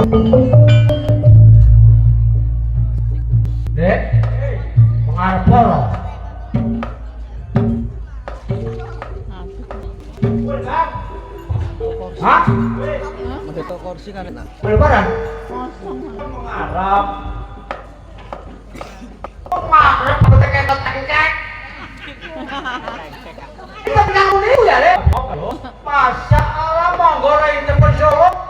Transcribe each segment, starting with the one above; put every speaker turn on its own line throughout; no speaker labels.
Dek, pengarep lho. Hah?
Mendetok kursi kan enak.
Berlebaran?
Kosong.
Pengarep. Pengarep udah kayak tetek. Kita bilang ini ya, Dek. Masya Allah, monggo rai temen Solo.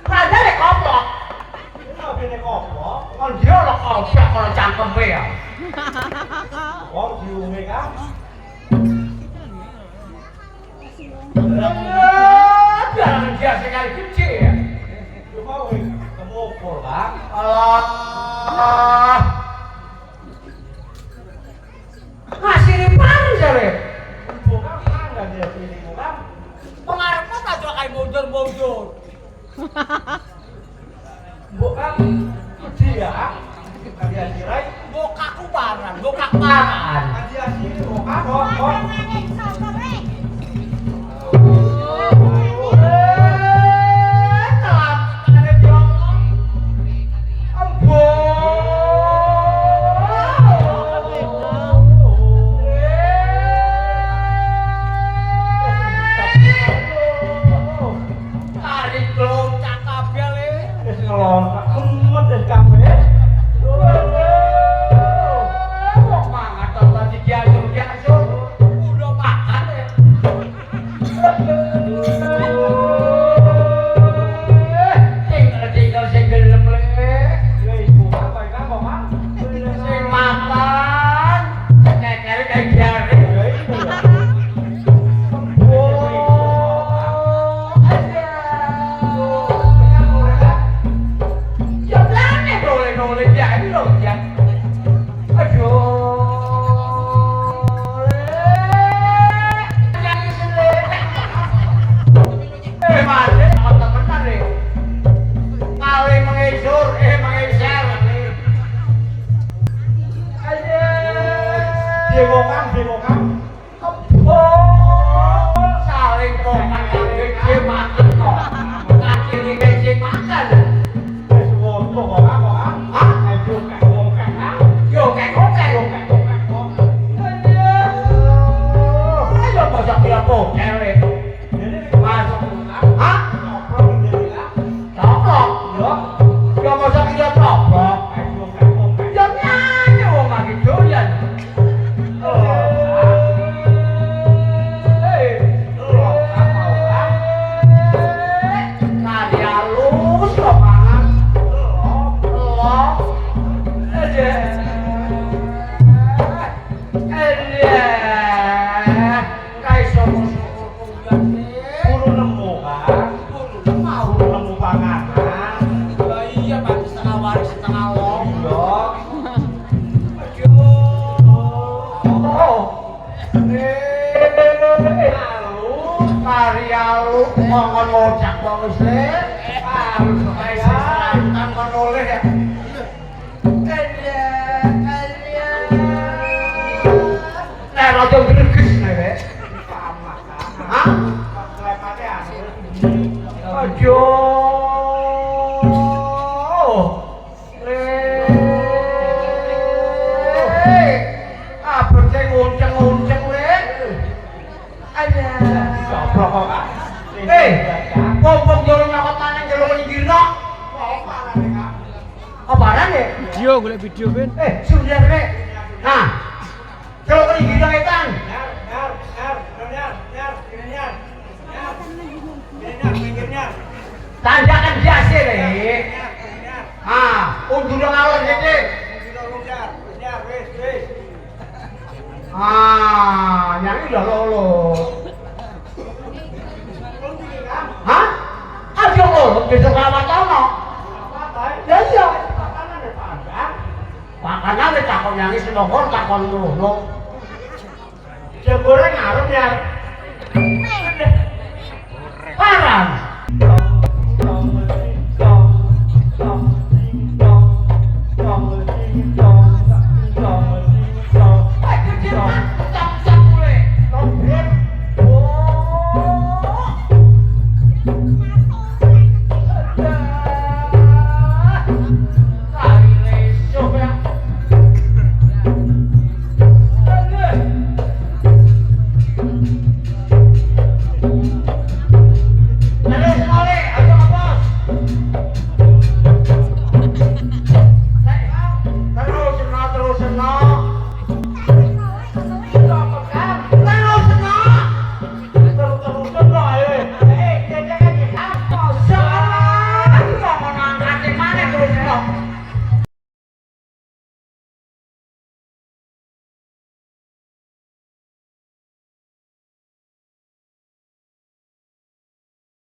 Raja dek koplok. Ini koplok. Kon dia lo koplok kalau cangkeme ya. Oh, diume kan? Jangan dia sekali kecil ya. Cuma kamu opor kan? Allah. Ngasih di mana jare? Bukan mana dia sini bukan? Pengarepnya tak jual kayak mundur-mundur. Bukan dia. Dia sirai. Bokaku paran, bokak paran. Dia sini bokak.
Video, golek video ben.
Sudah rek. Nah. Kalau kali gini ngetan. Tandakan jase deh. Ah, undur ngalor jadi. Ah, yang ini udah lolo. Hah? Aja lolo, besok lama tono. Ya iya. Makanan takon yang isi nongol takon lolo. Jebule ngarep ya.